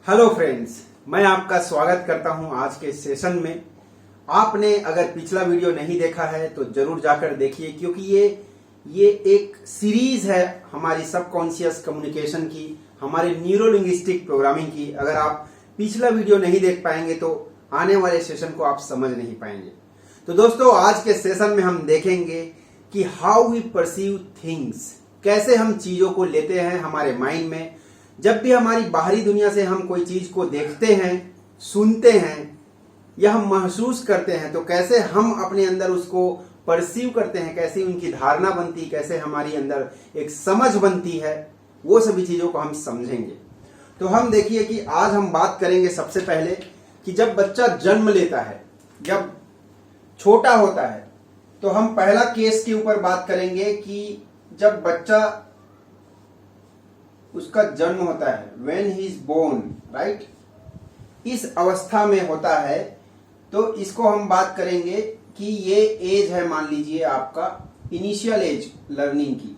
Hello friends, मैं आपका स्वागत करता हूं आज के सेशन में। आपने अगर पिछला वीडियो नहीं देखा है तो जरूर जाकर देखिए, क्योंकि ये एक सीरीज है हमारी सबकॉन्शियस कम्युनिकेशन की, हमारे न्यूरो लिंग्विस्टिक प्रोग्रामिंग की। अगर आप पिछला वीडियो नहीं देख पाएंगे तो आने वाले सेशन को आप समझ नहीं पाएंगे। तो दोस्तों, आज के सेशन में हम देखेंगे कि हाउ वी परसीव थिंग्स, कैसे हम चीजों को लेते हैं हमारे माइंड में। जब भी हमारी बाहरी दुनिया से हम कोई चीज को देखते हैं, सुनते हैं या हम महसूस करते हैं, तो कैसे हम अपने अंदर उसको परसीव करते हैं, कैसे उनकी धारणा बनती है, कैसे हमारी अंदर एक समझ बनती है, वो सभी चीजों को हम समझेंगे। तो हम देखिए कि आज हम बात करेंगे सबसे पहले कि जब बच्चा जन्म लेता है, जब छोटा होता है, तो हम पहला केस के ऊपर बात करेंगे कि जब बच्चा उसका जन्म होता है, when he is born, right, इस अवस्था में होता है। तो इसको हम बात करेंगे कि ये एज है, मान लीजिए आपका इनिशियल एज लर्निंग की,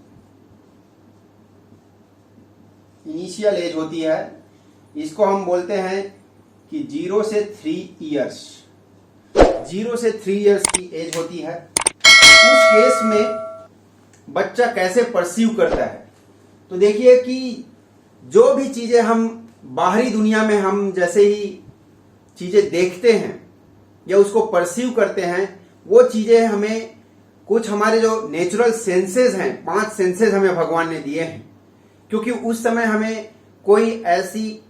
इनिशियल एज होती है। इसको हम बोलते हैं कि 0 से 3 इयर्स, 0 से 3 इयर्स की एज होती है। उस केस में बच्चा कैसे परसीव करता है, तो देखिए कि जो भी चीजें हम बाहरी दुनिया में हम जैसे ही चीजें देखते हैं या उसको परसीव करते हैं, वो चीजें हमें कुछ हमारे जो नेचुरल सेंसेस हैं, 5 सेंसेस हमें भगवान ने दिए हैं, क्योंकि उस समय हमें कोई ऐसी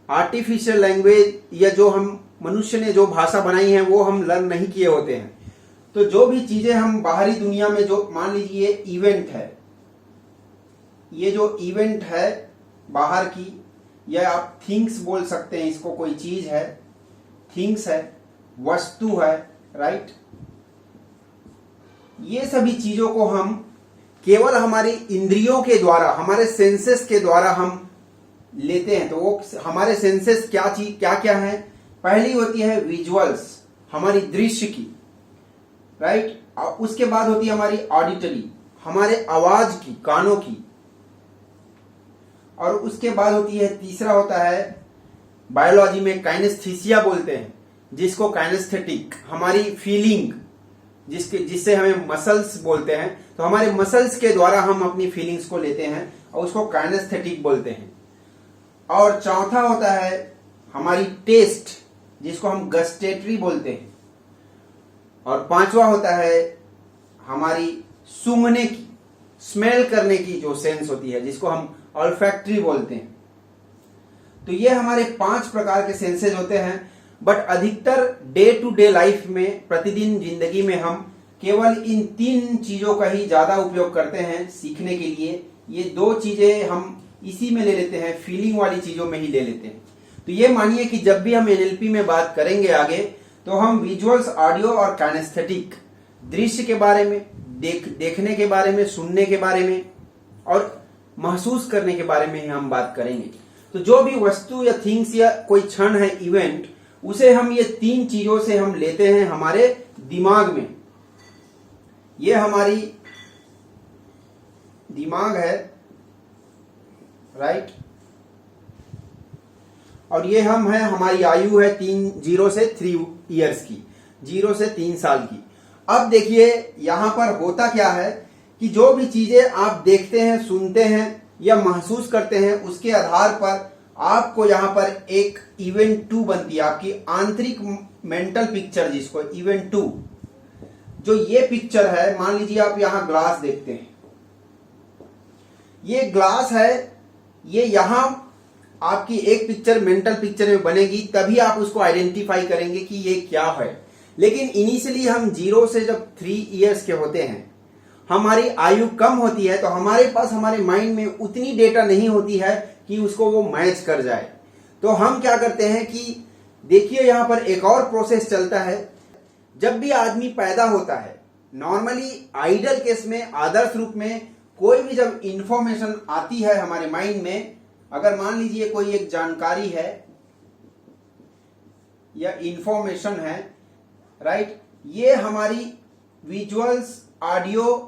आर्टिफिशियल लैंग्वेज या जो हम मनुष्य ने जो भाषा बनाई है वो हम लर्न नहीं किए होते हैं। तो जो भी चीजें हम बाहरी दुनिया में, जो मान लीजिए इवेंट है, ये जो इवेंट है बाहर की, या आप थिंग्स बोल सकते हैं इसको, कोई चीज है, थिंग्स है, वस्तु है, राइट। ये सभी चीजों को हम केवल हमारी इंद्रियों के द्वारा, हमारे सेंसेस के द्वारा हम लेते हैं। तो वो हमारे सेंसेस क्या क्या है, पहली होती है विजुअल्स, हमारी दृश्य की, राइट। उसके बाद होती है हमारी ऑडिटरी, हमारे आवाज की, कानों की। और उसके बाद होती है, तीसरा होता है बायोलॉजी में काइनेस्थीसिया बोलते हैं, जिसको काइनेस्थेटिक, हमारी फीलिंग, जिससे हमें मसल्स बोलते हैं। तो हमारे मसल्स के द्वारा हम अपनी फीलिंग्स को लेते हैं और उसको काइनेस्थेटिक बोलते हैं। और चौथा होता है हमारी टेस्ट, जिसको हम गस्टेटरी बोलते हैं। और पांचवा होता है हमारी सूंघने की, स्मेल करने की जो सेंस होती है, जिसको हम ऑल्फैक्टरी बोलते हैं। तो ये हमारे 5 प्रकार के सेंसेस होते हैं। बट अधिकतर डे टू डे लाइफ में, प्रतिदिन जिंदगी में हम केवल इन 3 चीजों का ही ज्यादा उपयोग करते हैं सीखने के लिए। ये 2 चीजें हम इसी में ले लेते हैं, फीलिंग वाली चीजों में ही ले लेते हैं। तो ये मानिए कि जब भी हम एनएलपी में बात करेंगे आगे, तो हम विजुअल्स, ऑडियो और काइनेस्थेटिक, दृश्य के बारे में, देखने के बारे में, सुनने के बारे में और महसूस करने के बारे में ही हम बात करेंगे। तो जो भी वस्तु या थिंग्स या कोई क्षण है, इवेंट, उसे हम ये 3 चीजों से हम लेते हैं हमारे दिमाग में। ये हमारी दिमाग है, राइट। और ये हम है, हमारी आयु है 0 से 3 इयर्स की, 0 से 3 साल की। अब देखिए यहां पर होता क्या है कि जो भी चीजें आप देखते हैं, सुनते हैं या महसूस करते हैं, उसके आधार पर आपको यहां पर एक इवेंट 2 बनती है, आपकी आंतरिक मेंटल पिक्चर, जिसको इवेंट 2, जो ये पिक्चर है। मान लीजिए आप यहां ग्लास देखते हैं, ये ग्लास है, ये यहां आपकी एक पिक्चर मेंटल पिक्चर में बनेगी, तभी आप उसको आइडेंटिफाई करेंगे कि ये क्या है। लेकिन इनिशियली हम 0 से जब 3 इयर्स के होते हैं, हमारी आयु कम होती है, तो हमारे पास, हमारे माइंड में उतनी डेटा नहीं होती है कि उसको वो मैच कर जाए। तो हम क्या करते हैं कि देखिए यहां पर एक और प्रोसेस चलता है। जब भी आदमी पैदा होता है, नॉर्मली आइडल केस में, आदर्श रूप में, कोई भी जब इंफॉर्मेशन आती है हमारे माइंड में, अगर मान लीजिए कोई एक जानकारी है या इंफॉर्मेशन है, राइट, ये हमारी विजुअल्स, ऑडियो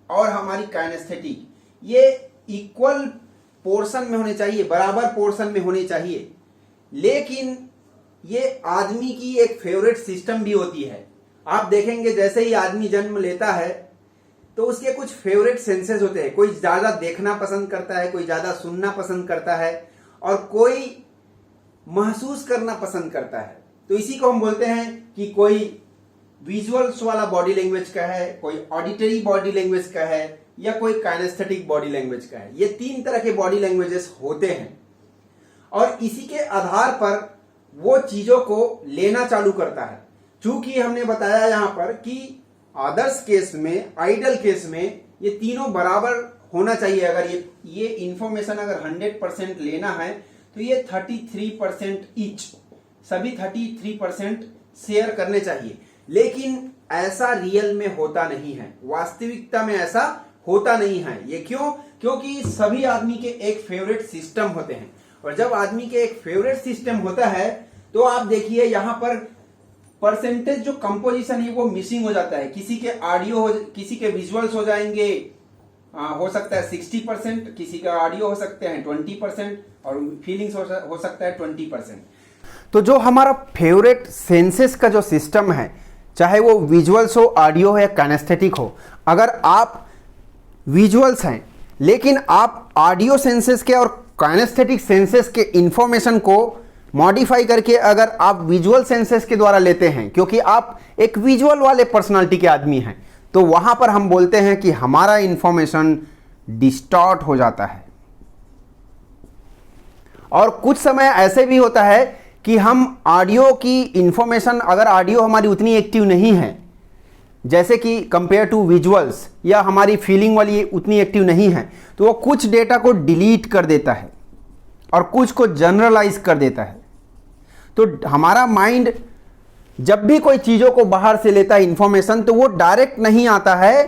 और हमारी काइनेस्थेटिक, ये इक्वल पोर्शन में होने चाहिए, बराबर पोर्शन में होने चाहिए। लेकिन ये आदमी की एक फेवरेट सिस्टम भी होती है। आप देखेंगे जैसे ही आदमी जन्म लेता है तो उसके कुछ फेवरेट सेंसेस होते हैं। कोई ज्यादा देखना पसंद करता है, कोई ज्यादा सुनना पसंद करता है और कोई महसूस करना पसंद करता है। तो इसी को हम बोलते हैं कि कोई विजुअल्स वाला बॉडी लैंग्वेज का है, कोई ऑडिटरी बॉडी लैंग्वेज का है या कोई काइनेस्थेटिक बॉडी लैंग्वेज का है। ये 3 तरह के बॉडी लैंग्वेजेस होते हैं और इसी के आधार पर वो चीजों को लेना चालू करता है। चूंकि हमने बताया यहां पर कि आदर्श केस में, आइडल केस में ये तीनों बराबर होना चाहिए। अगर ये इंफॉर्मेशन अगर 100% लेना है तो ये 33% ईच, सभी 33% शेयर करने चाहिए। लेकिन ऐसा रियल में होता नहीं है, वास्तविकता में ऐसा होता नहीं है। ये क्यों? क्योंकि सभी आदमी के एक फेवरेट सिस्टम होते हैं और जब आदमी के एक फेवरेट सिस्टम होता है तो आप देखिए यहां पर परसेंटेज जो कंपोजिशन है वो मिसिंग हो जाता है। किसी के ऑडियो, किसी के विजुअल्स हो जाएंगे, हो सकता है 60%, किसी का ऑडियो हो सकते हैं 20% और फीलिंग्स हो सकता है 20%। तो जो हमारा फेवरेट सेंसेस का जो सिस्टम है, चाहे वो विजुअल्स हो, ऑडियो हो या काइनेस्थेटिक हो, अगर आप विजुअल्स हैं लेकिन आप ऑडियो सेंसेस के और काइनेस्थेटिक सेंसेस के इंफॉर्मेशन को मॉडिफाई करके अगर आप विजुअल सेंसेस के द्वारा लेते हैं, क्योंकि आप एक विजुअल वाले पर्सनालिटी के आदमी हैं, तो वहां पर हम बोलते हैं कि हमारा इंफॉर्मेशन डिस्टॉर्ट हो जाता है। और कुछ समय ऐसे भी होता है कि हम ऑडियो की इंफॉर्मेशन, अगर ऑडियो हमारी उतनी एक्टिव नहीं है जैसे कि कंपेयर टू विजुअल्स, या हमारी फीलिंग वाली उतनी एक्टिव नहीं है, तो वो कुछ डेटा को डिलीट कर देता है और कुछ को जनरलाइज कर देता है। तो हमारा माइंड जब भी कोई चीज़ों को बाहर से लेता है इंफॉर्मेशन, तो वो डायरेक्ट नहीं आता है,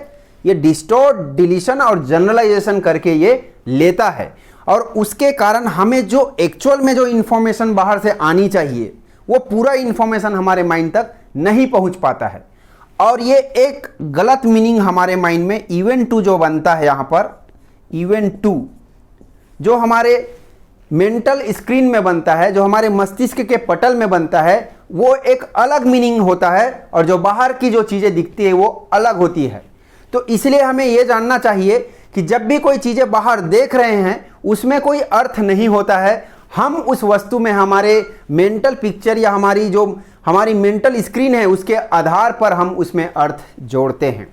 ये डिस्टॉर्ट, डिलीशन और जनरलाइजेशन करके ये लेता है। और उसके कारण हमें जो एक्चुअल में जो इंफॉर्मेशन बाहर से आनी चाहिए वो पूरा इंफॉर्मेशन हमारे माइंड तक नहीं पहुंच पाता है। और ये एक गलत मीनिंग हमारे माइंड में इवेंट 2 जो बनता है, यहां पर इवेंट 2 जो हमारे मेंटल स्क्रीन में बनता है, जो हमारे मस्तिष्क के पटल में बनता है, वो एक अलग मीनिंग होता है और जो बाहर की जो चीज़ें दिखती है वो अलग होती है। तो इसलिए हमें ये जानना चाहिए कि जब भी कोई चीज़ें बाहर देख रहे हैं उसमें कोई अर्थ नहीं होता है। हम उस वस्तु में हमारे मेंटल पिक्चर या हमारी मेंटल स्क्रीन है उसके आधार पर हम उसमें अर्थ जोड़ते हैं।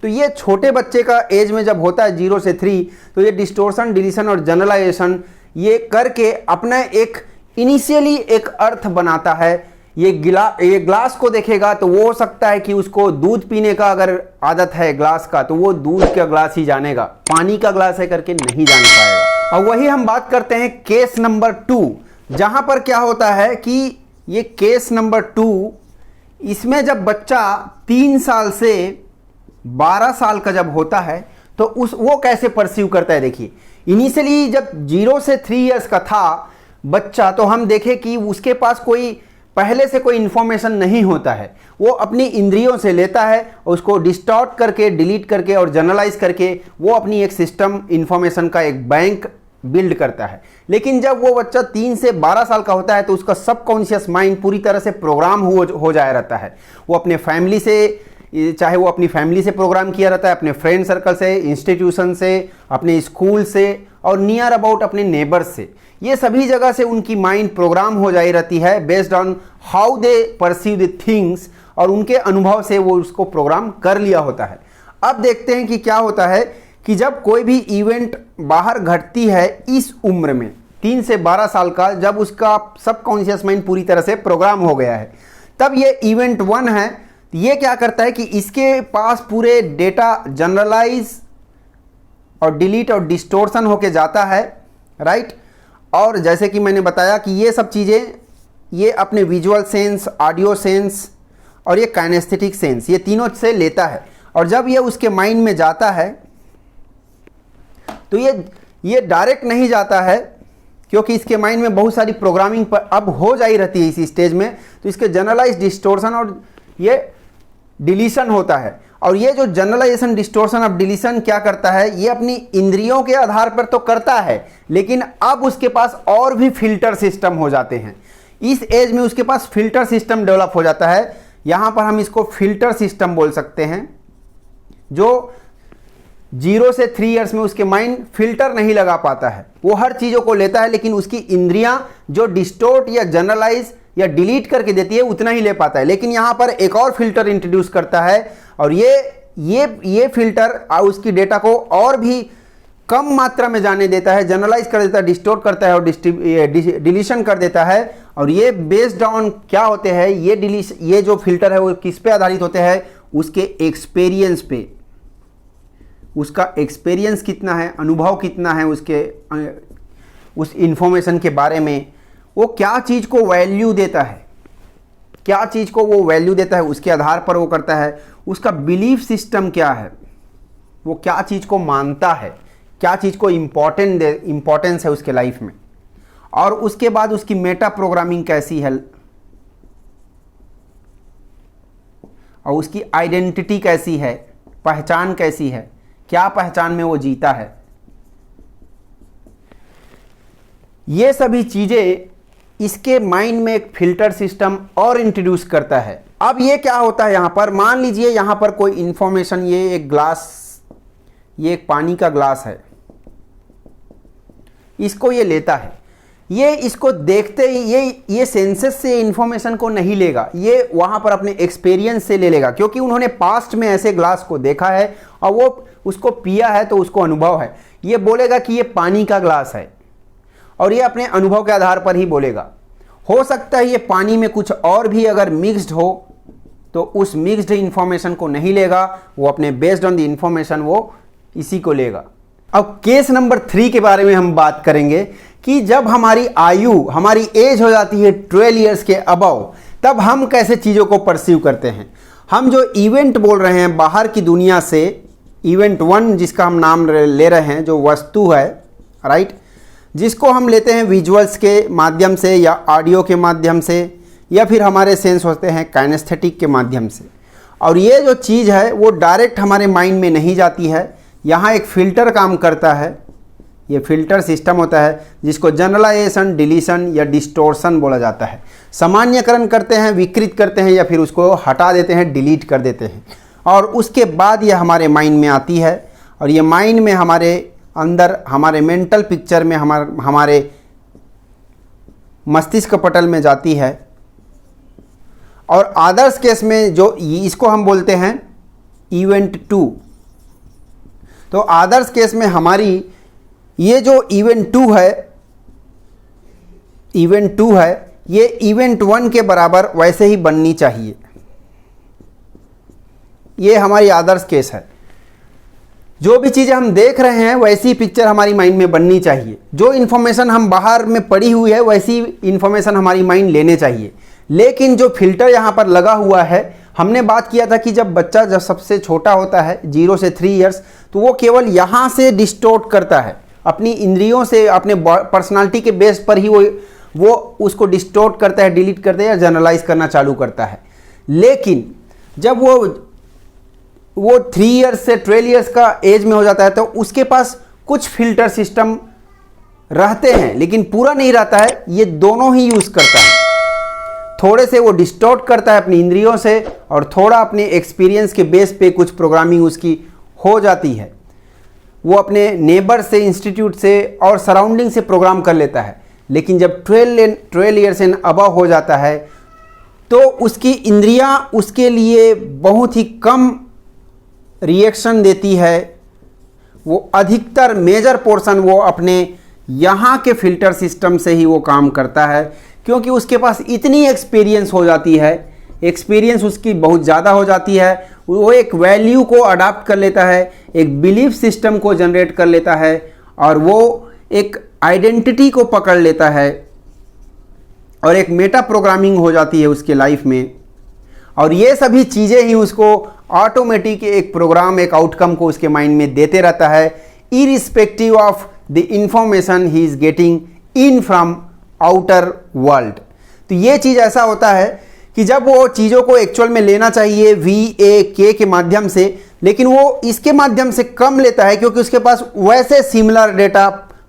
तो ये छोटे बच्चे का एज में जब होता है 0 से 3, तो ये डिस्टोर्शन, डिलीशन और जनरलाइजेशन ये करके अपना एक इनिशियली एक अर्थ बनाता है। ये ग्लास को देखेगा तो वो हो सकता है कि उसको दूध पीने का अगर आदत है ग्लास का, तो वो दूध का ग्लास ही जानेगा, पानी का ग्लास है करके नहीं जान पाएगा। और वही हम बात करते हैं केस नंबर 2, जहां पर क्या होता है कि ये केस नंबर 2, इसमें जब बच्चा 3 साल से 12 साल का जब होता है तो वो कैसे परसीव करता है। देखिए, इनिशियली जब 0 से 3 इयर्स का था बच्चा, तो हम देखें कि उसके पास पहले से कोई इंफॉर्मेशन नहीं होता है। वो अपनी इंद्रियों से लेता है, उसको डिस्टॉर्ट करके, डिलीट करके और जनरलाइज करके वो अपनी एक सिस्टम, इंफॉर्मेशन का एक बैंक बिल्ड करता है। लेकिन जब वो बच्चा 3 से 12 साल का होता है तो उसका सबकॉन्शियस माइंड पूरी तरह से प्रोग्राम हो जाया रहता है। वो अपने फैमिली से, चाहे वो अपनी फैमिली से प्रोग्राम किया रहता है, अपने फ्रेंड सर्कल से, इंस्टीट्यूशन से, अपने स्कूल से और नियर अबाउट अपने नेबर्स से, ये सभी जगह से उनकी माइंड प्रोग्राम हो जाई रहती है based on how they perceive the things, और उनके अनुभव से वो उसको प्रोग्राम कर लिया होता है। अब देखते हैं कि क्या होता है कि जब कोई भी इवेंट बाहर घटती है इस उम्र में 3 से 12 साल का, जब उसका सबकॉन्शियस माइंड पूरी तरह से प्रोग्राम हो गया है, तब ये इवेंट 1 है। ये क्या करता है कि इसके पास पूरे डेटा जनरलाइज और डिलीट और डिस्टोर्शन होके जाता है, राइट। और जैसे कि मैंने बताया कि ये सब चीज़ें ये अपने विजुअल सेंस, ऑडियो सेंस और ये काइनेस्थेटिक सेंस, ये तीनों से लेता है। और जब ये उसके माइंड में जाता है तो ये डायरेक्ट नहीं जाता है, क्योंकि इसके माइंड में बहुत सारी प्रोग्रामिंग पर अब हो जाई रहती है इस स्टेज में। तो इसके जनरलाइज, डिस्टोर्शन और ये डिलीशन होता है। और ये जो जनरलाइजेशन, डिस्टोर्शन और डिलीशन क्या करता है, ये अपनी इंद्रियों के आधार पर तो करता है, लेकिन अब उसके पास और भी फिल्टर सिस्टम हो जाते हैं। इस एज में उसके पास फिल्टर सिस्टम डेवलप हो जाता है। यहां पर हम इसको फिल्टर सिस्टम बोल सकते हैं, जो 0 से 3 इयर्स में उसके माइंड फिल्टर नहीं लगा पाता है। वो हर चीज़ों को लेता है, लेकिन उसकी इंद्रियां जो डिस्टोर्ट या जनरलाइज या डिलीट करके देती है उतना ही ले पाता है। लेकिन यहाँ पर एक और फिल्टर इंट्रोड्यूस करता है, और ये फिल्टर उसकी डेटा को और भी कम मात्रा में जाने देता है, जनरलाइज कर देता है, डिस्टोर्ट करता है और डिलीशन कर देता है। और ये बेस्ड ऑन क्या होते हैं, ये जो फिल्टर है वो किस पे आधारित होते हैं, उसके एक्सपीरियंस पे। उसका एक्सपीरियंस कितना है, अनुभव कितना है उसके उस इंफॉर्मेशन के बारे में, वो क्या चीज़ को वैल्यू देता है, क्या चीज़ को वो वैल्यू देता है, उसके आधार पर वो करता है। उसका बिलीफ सिस्टम क्या है, वो क्या चीज़ को मानता है, क्या चीज़ को इम्पोर्टेंस है उसके लाइफ में। और उसके बाद उसकी मेटा प्रोग्रामिंग कैसी है, और उसकी आइडेंटिटी कैसी है, पहचान कैसी है, क्या पहचान में वो जीता है। ये सभी चीज़ें इसके माइंड में एक फिल्टर सिस्टम और इंट्रोड्यूस करता है। अब ये क्या होता है, यहाँ पर मान लीजिए यहाँ पर कोई इंफॉर्मेशन, ये एक ग्लास, ये एक पानी का ग्लास है, इसको ये लेता है। ये इसको देखते ही ये सेंसेस से इंफॉर्मेशन को नहीं लेगा, ये वहाँ पर अपने एक्सपीरियंस से ले लेगा, क्योंकि उन्होंने पास्ट में ऐसे ग्लास को देखा है और वो उसको पिया है, तो उसको अनुभव है। ये बोलेगा कि ये पानी का ग्लास है, और ये अपने अनुभव के आधार पर ही बोलेगा। हो सकता है ये पानी में कुछ और भी अगर मिक्स्ड हो, तो उस मिक्स्ड इंफॉर्मेशन को नहीं लेगा, वो अपने बेस्ड ऑन द इंफॉर्मेशन वो इसी को लेगा। अब केस नंबर 3 के बारे में हम बात करेंगे कि जब हमारी आयु, हमारी एज हो जाती है 12 इयर्स के अबव, तब हम कैसे चीज़ों को परसीव करते हैं। हम जो इवेंट बोल रहे हैं बाहर की दुनिया से, इवेंट 1 जिसका हम नाम ले रहे हैं, जो वस्तु है, राइट, जिसको हम लेते हैं विजुअल्स के माध्यम से या ऑडियो के माध्यम से, या फिर हमारे सेंस होते हैं काइनेस्थेटिक के माध्यम से। और ये जो चीज़ है वो डायरेक्ट हमारे माइंड में नहीं जाती है, यहाँ एक फ़िल्टर काम करता है। ये फिल्टर सिस्टम होता है जिसको जनरलाइजेशन, डिलीशन या डिस्टोर्शन बोला जाता है। सामान्यकरण करते हैं, विकृत करते हैं, या फिर उसको हटा देते हैं, डिलीट कर देते हैं। और उसके बाद ये हमारे माइंड में आती है, और ये माइंड में हमारे अंदर, हमारे मेंटल पिक्चर में, हमारे मस्तिष्क पटल में जाती है। और आदर्श केस में जो इसको हम बोलते हैं इवेंट 2। तो आदर्श केस में हमारी ये जो इवेंट 2 है, ये इवेंट 1 के बराबर वैसे ही बननी चाहिए। ये हमारी आदर्श केस है। जो भी चीज़ें हम देख रहे हैं वैसी पिक्चर हमारी माइंड में बननी चाहिए। जो इन्फॉर्मेशन हम बाहर में पड़ी हुई है वैसी इन्फॉर्मेशन हमारी माइंड लेने चाहिए। लेकिन जो फिल्टर यहाँ पर लगा हुआ है, हमने बात किया था कि जब बच्चा जब सबसे छोटा होता है 0 से 3 इयर्स, तो वो केवल यहाँ से डिस्टोर्ट करता है, अपनी इंद्रियों से, अपने पर्सनालिटी के बेस पर ही वो उसको डिस्टोर्ट करता है, डिलीट करता है या जनरलाइज करना चालू करता है। लेकिन जब वो 3 इयर्स से 12 इयर्स का एज में हो जाता है, तो उसके पास कुछ फिल्टर सिस्टम रहते हैं, लेकिन पूरा नहीं रहता है। ये दोनों ही यूज़ करता है। थोड़े से वो डिस्टॉर्ट करता है अपनी इंद्रियों से, और थोड़ा अपने एक्सपीरियंस के बेस पे कुछ प्रोग्रामिंग उसकी हो जाती है। वो अपने नेबर से, इंस्टीट्यूट से और सराउंडिंग से प्रोग्राम कर लेता है। लेकिन जब 12 इयर्स एंड अबव हो जाता है, तो उसकी इंद्रियां उसके लिए बहुत ही कम रिएक्शन देती है। वो अधिकतर मेजर पोर्शन वो अपने यहाँ के फिल्टर सिस्टम से ही वो काम करता है, क्योंकि उसके पास इतनी एक्सपीरियंस हो जाती है, एक्सपीरियंस उसकी बहुत ज़्यादा हो जाती है। वो एक वैल्यू को अडाप्ट कर लेता है, एक बिलीफ सिस्टम को जनरेट कर लेता है, और वो एक आइडेंटिटी को पकड़ लेता है, और एक मेटा प्रोग्रामिंग हो जाती है उसके लाइफ में। और ये सभी चीज़ें ही उसको ऑटोमेटिक एक प्रोग्राम, एक आउटकम को उसके माइंड में देते रहता है, irrespective of the information he is getting in from outer world. तो ये चीज़ ऐसा होता है कि जब वो चीज़ों को एक्चुअल में लेना चाहिए VAK के माध्यम से, लेकिन वो इसके माध्यम से कम लेता है, क्योंकि उसके पास वैसे सिमिलर डेटा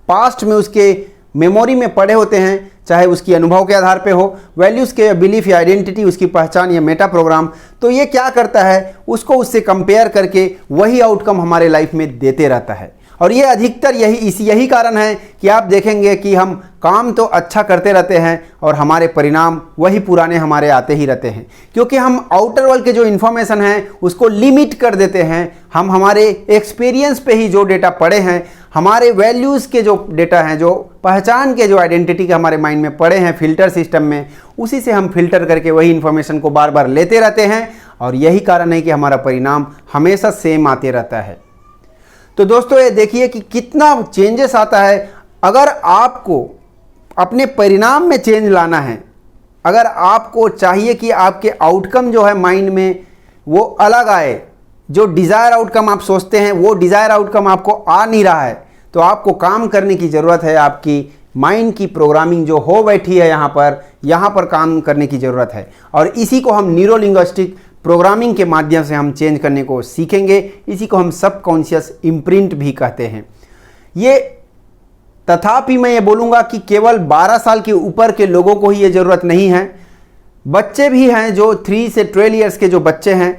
पास्ट में उसके मेमोरी में पड़े होते हैं, चाहे उसकी अनुभव के आधार पे हो, वैल्यूज़ के बिलीफ या आइडेंटिटी, उसकी पहचान या मेटा प्रोग्राम, तो ये क्या करता है, उसको उससे कंपेयर करके वही आउटकम हमारे लाइफ में देते रहता है। और ये अधिकतर यही कारण है कि आप देखेंगे कि हम काम तो अच्छा करते रहते हैं और हमारे परिणाम वही पुराने हमारे आते ही रहते हैं, क्योंकि हम आउटर वर्ल्ड के जो इन्फॉर्मेशन है उसको लिमिट कर देते हैं। हम हमारे एक्सपीरियंस पे ही जो डेटा पड़े हैं, हमारे वैल्यूज़ के जो डेटा हैं, जो पहचान के जो आइडेंटिटी के हमारे माइंड में पड़े हैं फिल्टर सिस्टम में, उसी से हम फिल्टर करके वही इन्फॉर्मेशन को बार बार लेते रहते हैं। और यही कारण है कि हमारा परिणाम हमेशा सेम आते रहता है। तो दोस्तों ये देखिए कि कितना चेंजेस आता है। अगर आपको अपने परिणाम में चेंज लाना है, अगर आपको चाहिए कि आपके आउटकम जो है माइंड में वो अलग आए, जो डिज़ायर आउटकम आप सोचते हैं वो डिज़ायर आउटकम आपको आ नहीं रहा है, तो आपको काम करने की ज़रूरत है। आपकी माइंड की प्रोग्रामिंग जो हो बैठी है यहाँ पर काम करने की ज़रूरत है। और इसी को हम न्यूरो लिंग्विस्टिक प्रोग्रामिंग के माध्यम से हम चेंज करने को सीखेंगे। इसी को हम सबकॉन्शियस इम्प्रिंट भी कहते हैं। ये तथापि मैं ये बोलूँगा कि केवल 12 साल के ऊपर के लोगों को ही ये ज़रूरत नहीं है, बच्चे भी हैं जो 3 से 12 ईयर्स के जो बच्चे हैं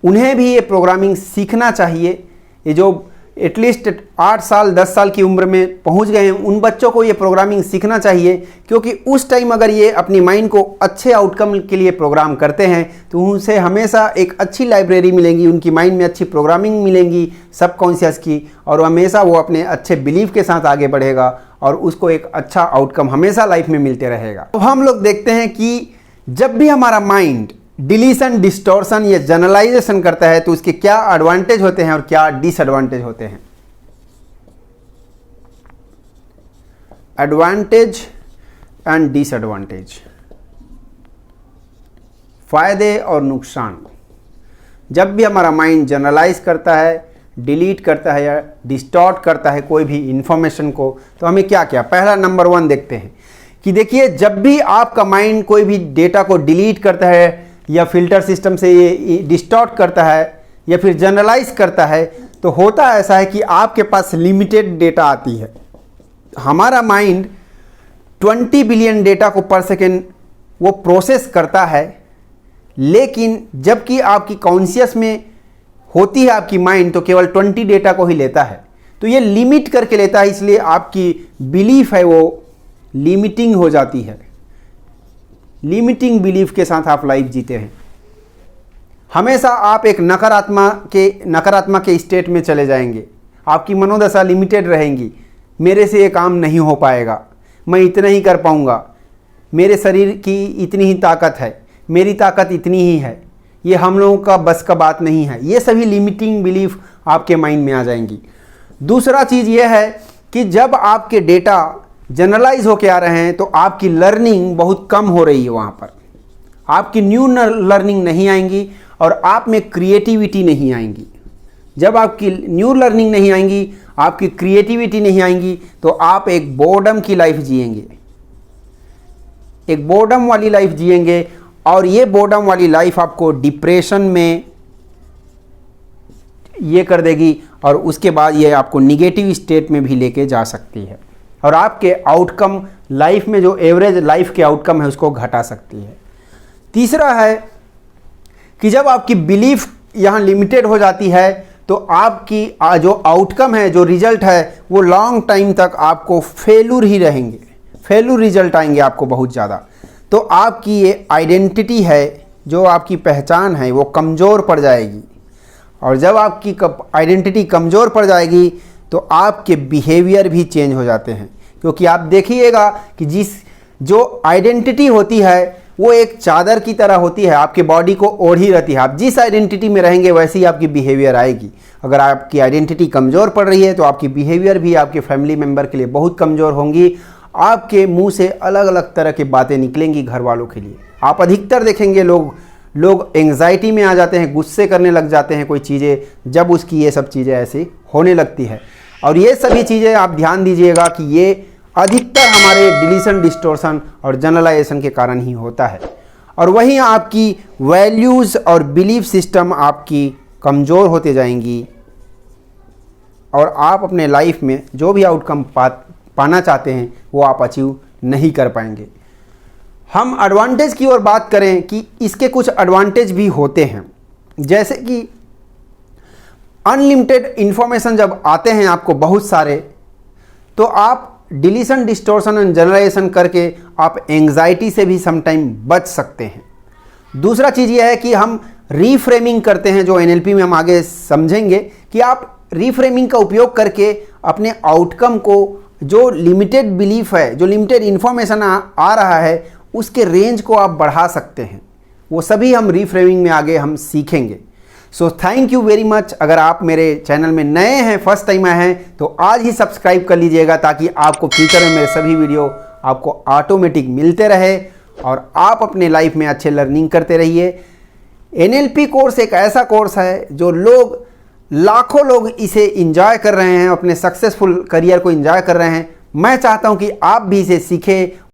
उन्हें भी ये प्रोग्रामिंग सीखना चाहिए। ये जो एटलीस्ट 8 साल 10 साल की उम्र में पहुंच गए हैं उन बच्चों को ये प्रोग्रामिंग सीखना चाहिए, क्योंकि उस टाइम अगर ये अपनी माइंड को अच्छे आउटकम के लिए प्रोग्राम करते हैं तो उनसे हमेशा एक अच्छी लाइब्रेरी मिलेंगी, उनकी माइंड में अच्छी प्रोग्रामिंग मिलेंगी सबकॉन्शियस की, और हमेशा वो अपने अच्छे बिलीफ के साथ आगे बढ़ेगा और उसको एक अच्छा आउटकम हमेशा लाइफ में मिलते रहेगा। तो हम लोग देखते हैं कि जब भी हमारा माइंड डिलीशन, डिस्टॉर्शन या जनरलाइजेशन करता है तो उसके क्या एडवांटेज होते हैं और क्या डिसएडवांटेज होते हैं। एडवांटेज एंड डिसएडवांटेज, फायदे और नुकसान। जब भी हमारा माइंड जनरलाइज करता है, डिलीट करता है या डिस्टॉर्ट करता है कोई भी इंफॉर्मेशन को, तो हमें क्या क्या, पहला नंबर 1 देखते हैं कि देखिए जब भी आपका माइंड कोई भी डेटा को डिलीट करता है या फिल्टर सिस्टम से ये डिस्टॉर्ट करता है या फिर जनरलाइज करता है, तो होता ऐसा है कि आपके पास लिमिटेड डेटा आती है। हमारा माइंड 20 बिलियन डेटा को पर सेकेंड वो प्रोसेस करता है, लेकिन जबकि आपकी कॉन्शियस में होती है आपकी माइंड तो केवल 20 डेटा को ही लेता है। तो ये लिमिट करके लेता है, इसलिए आपकी बिलीफ है वो लिमिटिंग हो जाती है। लिमिटिंग बिलीफ के साथ आप लाइफ जीते हैं। हमेशा आप एक नकारात्मक के स्टेट में चले जाएंगे। आपकी मनोदशा लिमिटेड रहेंगी, मेरे से ये काम नहीं हो पाएगा, मैं इतना ही कर पाऊंगा, मेरे शरीर की इतनी ही ताकत है, मेरी ताकत इतनी ही है, ये हम लोगों का बस का बात नहीं है। ये सभी लिमिटिंग बिलीफ आपके माइंड में आ जाएंगी। दूसरा चीज़ ये है कि जब आपके डेटा जनरलाइज होके आ रहे हैं तो आपकी लर्निंग बहुत कम हो रही है, वहाँ पर आपकी न्यू लर्निंग नहीं आएंगी और आप में क्रिएटिविटी नहीं आएंगी। जब आपकी न्यू लर्निंग नहीं आएंगी, आपकी क्रिएटिविटी नहीं आएंगी, तो आप एक बोर्डम की लाइफ जिएंगे, एक बोर्डम वाली लाइफ जिएंगे, और ये बोर्डम वाली लाइफ आपको डिप्रेशन में ये कर देगी और उसके बाद ये आपको निगेटिव स्टेट में भी लेके जा सकती है और आपके आउटकम लाइफ में जो एवरेज लाइफ के आउटकम है उसको घटा सकती है। तीसरा है कि जब आपकी बिलीफ यहाँ लिमिटेड हो जाती है तो आपकी जो आउटकम है, जो रिजल्ट है, वो लॉन्ग टाइम तक आपको फेलूर ही रहेंगे, फेलूर रिजल्ट आएंगे आपको बहुत ज़्यादा। तो आपकी ये आइडेंटिटी है, जो आपकी पहचान है, वो कमज़ोर पड़ जाएगी, और जब आपकी आइडेंटिटी कमज़ोर पड़ जाएगी तो आपके बिहेवियर भी चेंज हो जाते हैं। क्योंकि आप देखिएगा कि जो आइडेंटिटी होती है वो एक चादर की तरह होती है, आपके बॉडी को ओढ़ी रहती है। आप जिस आइडेंटिटी में रहेंगे वैसी ही आपकी बिहेवियर आएगी। अगर आपकी आइडेंटिटी कमज़ोर पड़ रही है तो आपकी बिहेवियर भी आपके फैमिली मेम्बर के लिए बहुत कमज़ोर होंगी। आपके मुंह से अलग अलग तरह की बातें निकलेंगी घर वालों के लिए। आप अधिकतर देखेंगे लोग एंग्जाइटी में आ जाते हैं, गुस्से करने लग जाते हैं कोई चीज़ें, जब उसकी ये सब चीज़ें ऐसी होने लगती है। और ये सभी चीज़ें आप ध्यान दीजिएगा कि ये अधिकतर हमारे डिलीशन, डिस्टॉर्शन और जनरलाइजेशन के कारण ही होता है। और वहीं आपकी वैल्यूज़ और बिलीफ सिस्टम आपकी कमज़ोर होते जाएंगी और आप अपने लाइफ में जो भी आउटकम पाना चाहते हैं वो आप अचीव नहीं कर पाएंगे। हम एडवांटेज की ओर बात करें कि इसके कुछ एडवांटेज भी होते हैं, जैसे कि अनलिमिटेड इंफॉर्मेशन जब आते हैं आपको बहुत सारे, तो आप डिलीशन, डिस्टोर्शन एंड जनरलाइजेशन करके आप एंग्जाइटी से भी समटाइम बच सकते हैं। दूसरा चीज़ यह है कि हम रीफ्रेमिंग करते हैं, जो एनएलपी में हम आगे समझेंगे कि आप रीफ्रेमिंग का उपयोग करके अपने आउटकम को, जो लिमिटेड बिलीफ है, जो लिमिटेड इंफॉर्मेशन आ रहा है, उसके रेंज को आप बढ़ा सकते हैं। वो सभी हम रीफ्रेमिंग में आगे हम सीखेंगे। So thank you very much. अगर आप मेरे चैनल में नए हैं, फर्स्ट टाइम आए हैं, तो आज ही सब्सक्राइब कर लीजिएगा ताकि आपको फ्यूचर में मेरे सभी वीडियो आपको ऑटोमेटिक मिलते रहे और आप अपने लाइफ में अच्छे लर्निंग करते रहिए। एनएलपी कोर्स एक ऐसा कोर्स है जो लाखों लोग इसे इंजॉय कर रहे हैं, अपने सक्सेसफुल करियर को इंजॉय कर रहे हैं। मैं चाहता हूं कि आप भी इसे सीखें